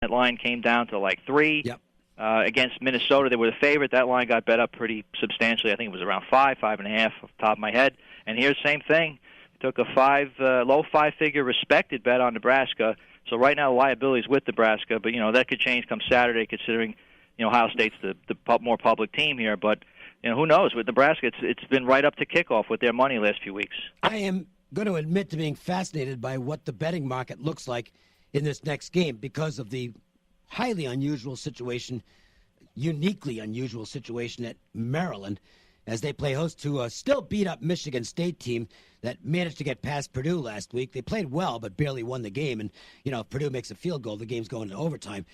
That line came down to like 3. Yep. Against Minnesota, they were the favorite. That line got bet up pretty substantially. I think it was around 5, 5.5 off the top of my head. And here's the same thing. Took a low five-figure respected bet on Nebraska. So right now the liability is with Nebraska, but that could change come Saturday, considering Ohio State's the more public team here. But who knows? With Nebraska, it's been right up to kickoff with their money last few weeks. I am going to admit to being fascinated by what the betting market looks like in this next game because of the highly unusual situation, uniquely unusual situation at Maryland as they play host to a still beat-up Michigan State team that managed to get past Purdue last week. They played well but barely won the game, and if Purdue makes a field goal, the game's going to overtime.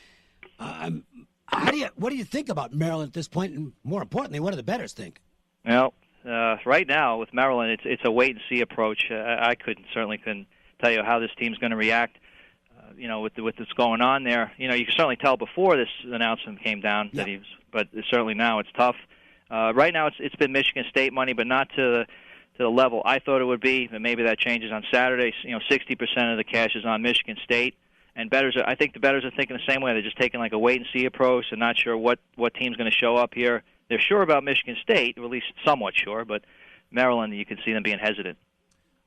What do you think about Maryland at this point, and more importantly, what do the bettors think? Well, right now with Maryland, it's a wait-and-see approach. I certainly couldn't tell you how this team's going to react. With what's going on there, you can certainly tell before this announcement came down that but certainly now it's tough. Right now it's been Michigan State money, but not to the level I thought it would be. And maybe that changes on Saturday. 60% of the cash is on Michigan State, and I think the bettors are thinking the same way. They're just taking like a wait and see approach and not sure what team's going to show up here. They're sure about Michigan State, or at least somewhat sure, but Maryland, you can see them being hesitant.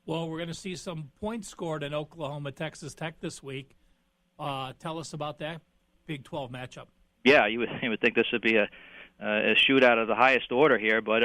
Well, we're going to see some points scored in Oklahoma, Texas Tech this week. Tell us about that Big 12 matchup. Yeah, you would think this would be a shootout of the highest order here, but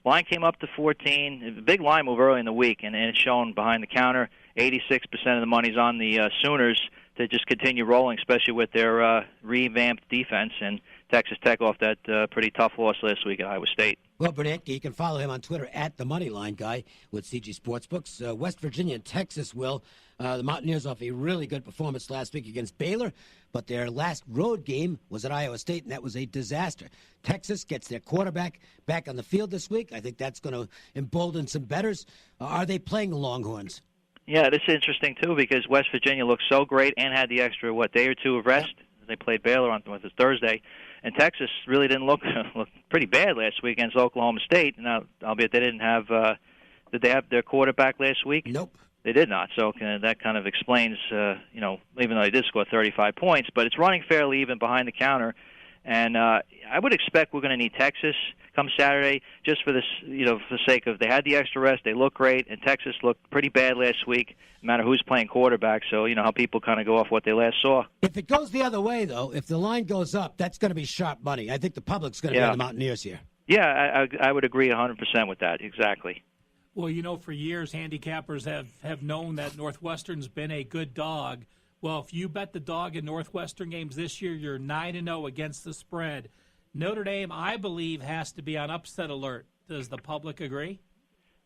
line came up to 14. A big line move early in the week, and it's shown behind the counter. 86% of the money's on the Sooners to just continue rolling, especially with their revamped defense, and Texas Tech off that pretty tough loss last week at Iowa State. Well, Bernanke, you can follow him on Twitter at the Moneyline Guy with CG Sportsbooks. West Virginia and Texas the Mountaineers off a really good performance last week against Baylor, but their last road game was at Iowa State, and that was a disaster. Texas gets their quarterback back on the field this week. I think that's going to embolden some bettors. Are they playing the Longhorns? Yeah, this is interesting, too, because West Virginia looked so great and had the extra, day or two of rest. They played Baylor on Thursday. And Texas really didn't look pretty bad last week against Oklahoma State. Now, albeit they didn't have did they have their quarterback last week? Nope. They did not. So that kind of explains, even though they did score 35 points. But it's running fairly even behind the counter. And I would expect we're going to need Texas come Saturday just for this, for the sake of they had the extra rest. They look great, and Texas looked pretty bad last week, no matter who's playing quarterback. So, how people kind of go off what they last saw. If it goes the other way, though, if the line goes up, that's going to be sharp money. I think the public's going to be on the Mountaineers here. Yeah, I would agree 100% with that. Exactly. Well, for years, handicappers have known that Northwestern's been a good dog. Well, if you bet the dog in Northwestern games this year, you're 9-0 against the spread. Notre Dame, I believe, has to be on upset alert. Does the public agree?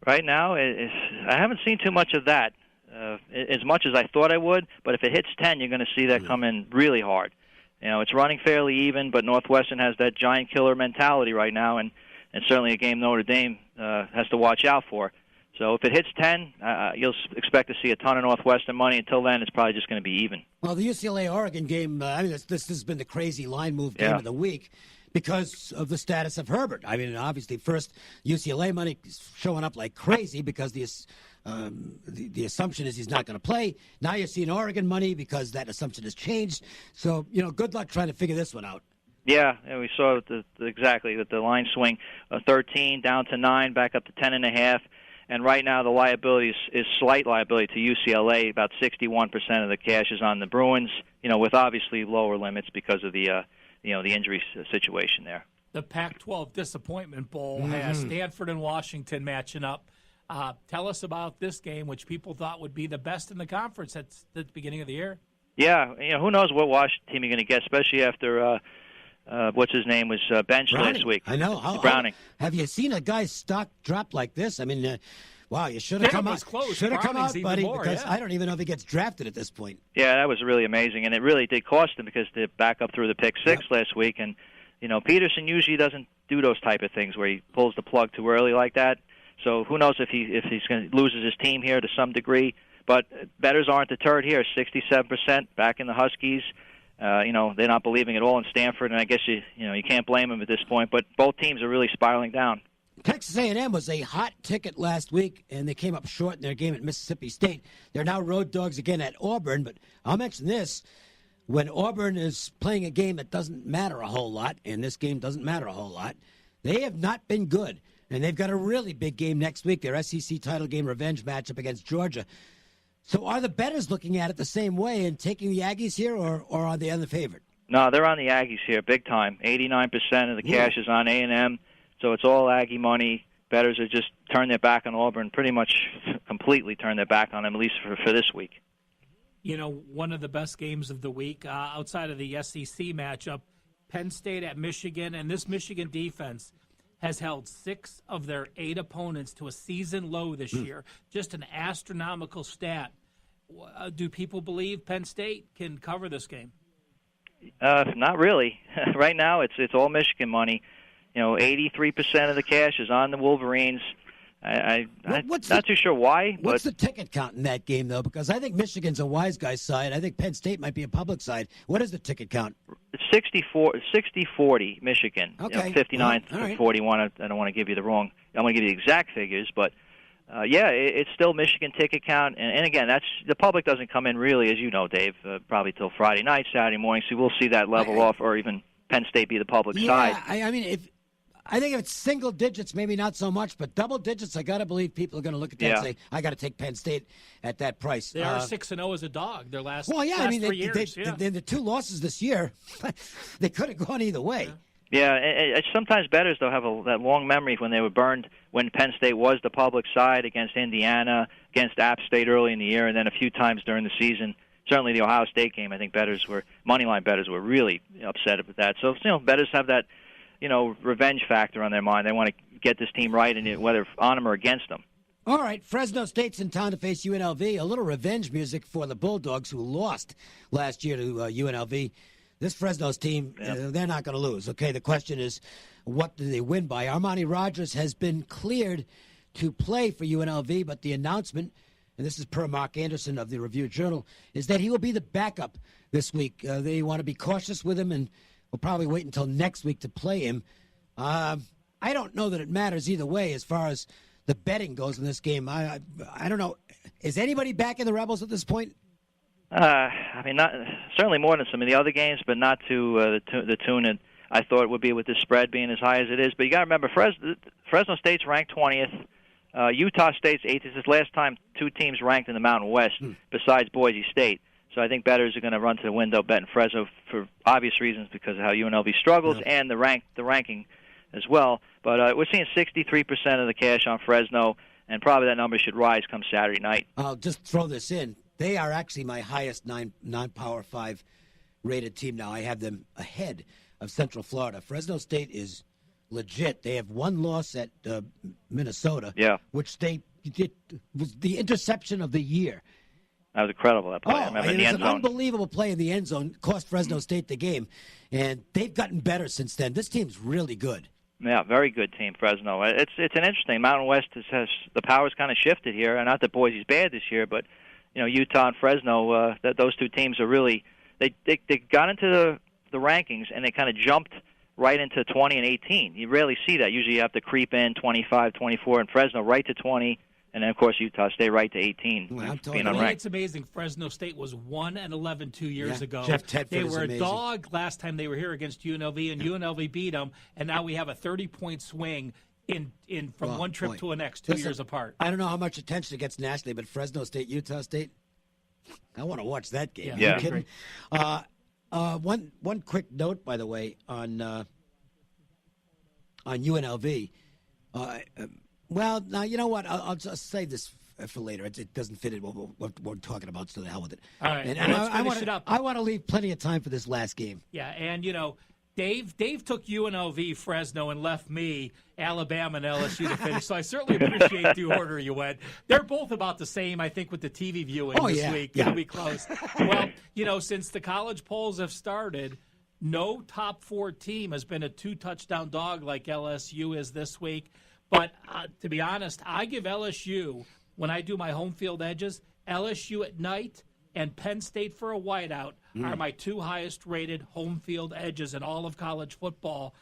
Right now, I haven't seen too much of that, as much as I thought I would. But if it hits 10, you're going to see that come in really hard. It's running fairly even, but Northwestern has that giant killer mentality right now, and certainly a game Notre Dame has to watch out for. So if it hits 10, you'll expect to see a ton of Northwestern money. Until then, it's probably just going to be even. Well, the UCLA-Oregon game, this has been the crazy line move game of the week because of the status of Herbert. Obviously, first, UCLA money is showing up like crazy because the assumption is he's not going to play. Now you're seeing Oregon money because that assumption has changed. So, good luck trying to figure this one out. Yeah, we saw exactly that the line swing 13 down to 9, back up to 10.5. And right now the liability is slight liability to UCLA. About 61% of the cash is on the Bruins, with obviously lower limits because of the injury situation there. The Pac-12 Disappointment Bowl has Stanford and Washington matching up. Tell us about this game, which people thought would be the best in the conference at the beginning of the year. Yeah, who knows what Washington team you're going to get, especially after what's his name was benched last week. I know. Browning. Have you seen a guy's stock drop like this? Wow, you should have come out. Should have come out, buddy, because I don't even know if he gets drafted at this point. Yeah, that was really amazing, and it really did cost him because the backup threw the pick six last week, and Peterson usually doesn't do those type of things where he pulls the plug too early like that. So who knows if he's going to loses his team here to some degree. But bettors aren't deterred here. 67% back in the Huskies. They're not believing at all in Stanford, and I guess you can't blame them at this point. But both teams are really spiraling down. Texas A&M was a hot ticket last week, and they came up short in their game at Mississippi State. They're now road dogs again at Auburn, but I'll mention this. when Auburn is playing a game that doesn't matter a whole lot, and this game doesn't matter a whole lot, they have not been good. And they've got a really big game next week, their SEC title game revenge matchup against Georgia. So are the bettors looking at it the same way and taking the Aggies here, or are they on the favorite? No, they're on the Aggies here, big time. 89% of the cash is on A&M, so it's all Aggie money. Bettors are just turned their back on Auburn, pretty much completely turned their back on them, at least for this week. You know, one of the best games of the week, outside of the SEC matchup, Penn State at Michigan, and this Michigan defense has held 6 of their 8 opponents to a season low this year. Just an astronomical stat. Do people believe Penn State can cover this game? Not really. Right now, it's all Michigan money. 83% of the cash is on the Wolverines. I'm not too sure why. What's the ticket count in that game, though? Because I think Michigan's a wise guy's side. I think Penn State might be a public side. What is the ticket count? It's 60-40 Michigan. Okay. 59-41. I don't want to give you the wrong. I want to give you the exact figures, but it's still Michigan ticket count. And again, that's the public doesn't come in really, as you know, Dave, probably till Friday night, Saturday morning. So we'll see that level off, or even Penn State be the public side. I mean, I think if it's single digits, maybe not so much, but double digits, I got to believe people are going to look at that and say, I got to take Penn State at that price. They are 6-0 as a dog, their last 3 years. The 2 losses this year, they could have gone either way. Yeah, sometimes bettors, though, have that long memory when they were burned when Penn State was the public side against Indiana, against App State early in the year, and then a few times during the season. Certainly the Ohio State game, I think moneyline bettors were really upset with that. So, bettors have that revenge factor on their mind. They want to get this team right, and whether on them or against them. All right, Fresno State's in town to face UNLV. A little revenge music for the Bulldogs, who lost last year to UNLV. This Fresno's team, they're not going to lose. Okay, the question is, what do they win by? Armani Rogers has been cleared to play for UNLV, but the announcement, and this is per Mark Anderson of the Review-Journal, is that he will be the backup this week. They want to be cautious with him, and we'll probably wait until next week to play him. I don't know that it matters either way as far as the betting goes in this game. I don't know. Is anybody back in the Rebels at this point? Not certainly more than some of the other games, but not to the tune that I thought it would be with this spread being as high as it is. But you got to remember, Fresno State's ranked 20th. Utah State's 8th. This is the last time 2 teams ranked in the Mountain West besides Boise State. So I think bettors are going to run to the window betting Fresno for obvious reasons because of how UNLV struggles and the ranking as well. But we're seeing 63% of the cash on Fresno, and probably that number should rise come Saturday night. I'll just throw this in. They are actually my highest non-Power 5 rated team now. I have them ahead of Central Florida. Fresno State is legit. They have 1 loss at Minnesota, which was the interception of the year. That was incredible, that play. I remember in the end zone. It was an unbelievable play in the end zone. Cost Fresno State the game, and they've gotten better since then. This team's really good. Yeah, very good team, Fresno. It's an interesting. Mountain West has the power's kind of shifted here, and not that Boise's bad this year, but Utah and Fresno, those 2 teams are really they got into the rankings and they kind of jumped right into 20 and 18. You rarely see that. Usually you have to creep in 25, 24, and Fresno right to 20. And then, of course, Utah State right to 18. Well, it's amazing. Fresno State was 1-11 2 years ago. Jeff Tedford they were amazing. A dog last time they were here against UNLV, and UNLV beat them. And now we have a 30-point swing from one trip to the next, 2 years apart. I don't know how much attention it gets nationally, but Fresno State, Utah State, I want to watch that game. Yeah. Are you kidding? One quick note, by the way, on UNLV. Well, now, you know what? I'll just say this for later. It doesn't fit in what we're talking about, so the hell with it. All right, and let's finish it up. I want to leave plenty of time for this last game. Yeah, and, Dave took UNLV, Fresno, and left me, Alabama, and LSU to finish. So I certainly appreciate the order you went. They're both about the same, I think, with the TV viewing this week. Yeah. It'll be close. Well, since the college polls have started, no top 4 team has been a 2-touchdown dog like LSU is this week. But to be honest, I give LSU, when I do my home field edges, LSU at night and Penn State for a whiteout are my 2 highest-rated home field edges in all of college football.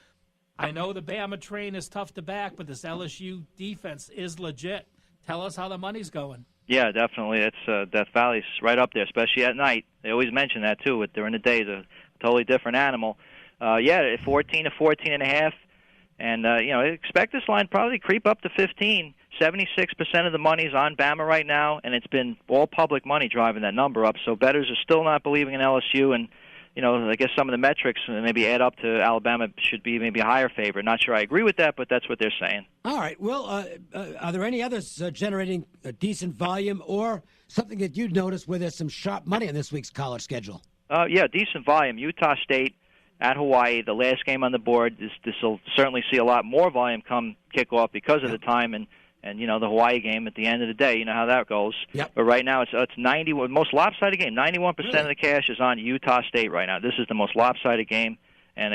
I know the Bama train is tough to back, but this LSU defense is legit. Tell us how the money's going. Yeah, definitely. It's Death Valley's right up there, especially at night. They always mention that too. During the day, it's a totally different animal. 14 to 14.5, and expect this line probably creep up to 15. 76% of the money's on Bama right now, and it's been all public money driving that number up. So bettors are still not believing in LSU, and I guess some of the metrics maybe add up to Alabama should be maybe a higher favorite. Not sure I agree with that, but that's what they're saying. All right. Well, are there any others generating a decent volume or something that you'd notice where there's some sharp money on this week's college schedule? Decent volume. Utah State at Hawaii, the last game on the board. This will certainly see a lot more volume come kickoff because of the time and the Hawaii game at the end of the day. You know how that goes. Yep. But right now it's 90, most lopsided game. 91% of the cash is on Utah State right now. This is the most lopsided game, and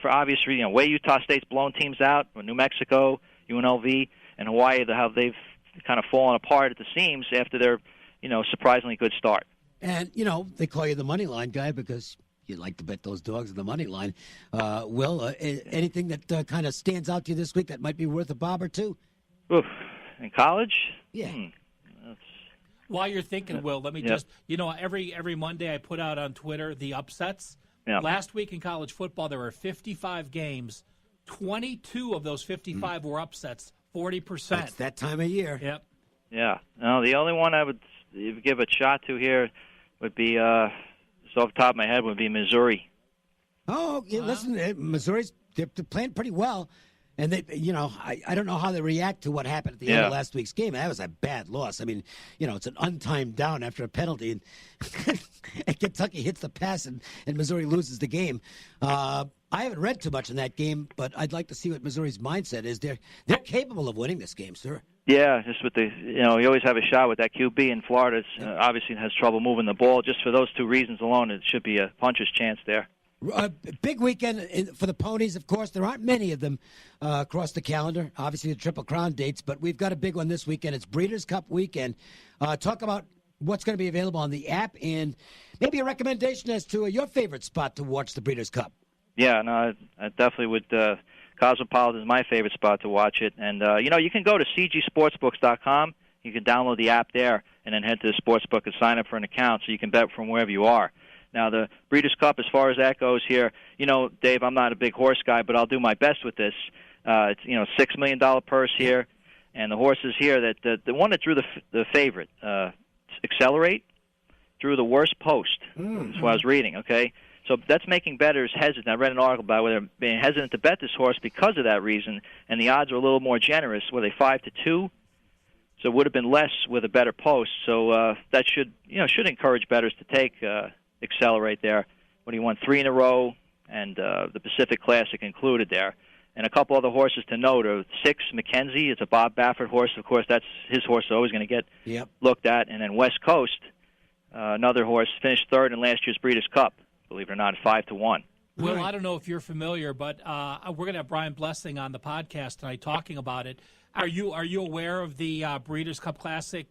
for obvious reasons, way Utah State's blown teams out. New Mexico, UNLV, and Hawaii, how they've kind of fallen apart at the seams after their surprisingly good start. And they call you the money line guy because you like to bet those dogs on the money line. Will, anything that kind of stands out to you this week that might be worth a bob or two? Oof. In college? Yeah. While you're thinking, Will, let me just, every Monday I put out on Twitter the upsets. Yeah. Last week in college football, there were 55 games. 22 of those 55 were upsets, 40%. That's that time of year. Yep. Yeah. No, the only one I would give a shot to here would be, just off the top of my head, would be Missouri. Oh, listen, Missouri's they're playing pretty well. And they, I don't know how they react to what happened at the end of last week's game. That was a bad loss. I mean, it's an untimed down after a penalty, and Kentucky hits the pass, and Missouri loses the game. I haven't read too much in that game, but I'd like to see what Missouri's mindset is. They're capable of winning this game, sir. Yeah, just with you always have a shot with that QB in Florida. Obviously has trouble moving the ball. Just for those two reasons alone, it should be a puncher's chance there. Big weekend for the ponies, of course. There aren't many of them across the calendar. Obviously, the Triple Crown dates, but we've got a big one this weekend. It's Breeders' Cup weekend. Talk about what's going to be available on the app and maybe a recommendation as to your favorite spot to watch the Breeders' Cup. Yeah, no, I definitely would. Cosmopolitan is my favorite spot to watch it. And, you can go to cgsportsbooks.com. You can download the app there and then head to the sportsbook and sign up for an account so you can bet from wherever you are. Now, the Breeders' Cup, as far as that goes here, Dave, I'm not a big horse guy, but I'll do my best with this. It's, $6 million purse here, and the horses here, that the one that drew the favorite, Accelerate, drew the worst post. That's what I was reading, okay? So that's making bettors hesitant. I read an article about where they're being hesitant to bet this horse because of that reason, and the odds are a little more generous. Were they 5-2? So it would have been less with a better post. So that should encourage bettors to take Accelerate there. What do you want? 3 in a row, and the Pacific Classic included there. And a couple other horses to note are 6, Mackenzie. It's a Bob Baffert horse. Of course, that's his horse is always going to get looked at. And then West Coast, another horse, finished third in last year's Breeders' Cup, believe it or not, 5-1. Well, I don't know if you're familiar, but we're going to have Brian Blessing on the podcast tonight talking about it. Are you aware of the Breeders' Cup Classic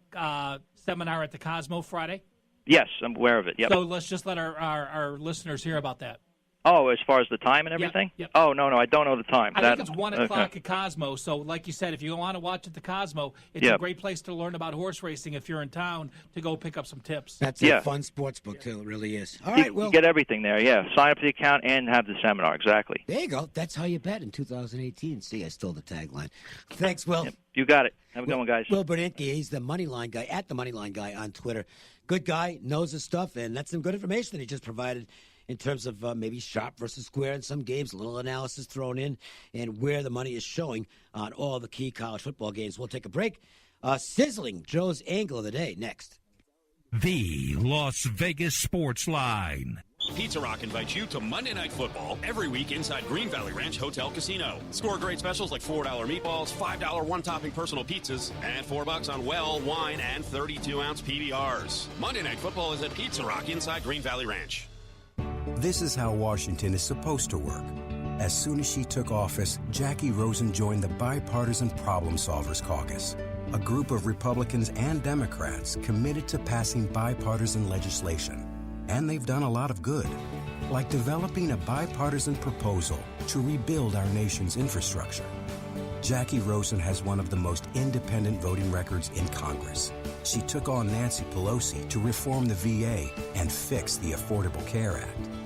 seminar at the Cosmo Friday? Yes, I'm aware of it. Yep. So let's just let our listeners hear about that. Oh, as far as the time and everything? Yep. Oh, no, I don't know the time. I think it's 1 o'clock at Cosmo. So like you said, if you want to watch at the Cosmo, it's a great place to learn about horse racing if you're in town to go pick up some tips. That's a fun sports book, too. It really is. All right, you get everything there, Sign up for the account and have the seminar, exactly. There you go. That's how you bet in 2018. See, I stole the tagline. Thanks, Will. Yep. You got it. Have a good one, guys. Will Bernanke, he's the Moneyline guy, at the Moneyline guy on Twitter. Good guy, knows his stuff, and that's some good information that he just provided in terms of maybe sharp versus square in some games, a little analysis thrown in, and where the money is showing on all the key college football games. We'll take a break. Sizzling Joe's Angle of the Day next. The Las Vegas Sporstline. Pizza Rock invites you to Monday Night Football every week inside Green Valley Ranch Hotel Casino. Score great specials like $4 meatballs, $5 one-topping personal pizzas, and $4 on well, wine, and 32-ounce PBRs. Monday Night Football is at Pizza Rock inside Green Valley Ranch. This is how Washington is supposed to work. As soon as she took office, Jackie Rosen joined the Bipartisan Problem Solvers Caucus, a group of Republicans and Democrats committed to passing bipartisan legislation. And they've done a lot of good, like developing a bipartisan proposal to rebuild our nation's infrastructure. Jackie Rosen has one of the most independent voting records in Congress. She took on Nancy Pelosi to reform the VA and fix the Affordable Care Act.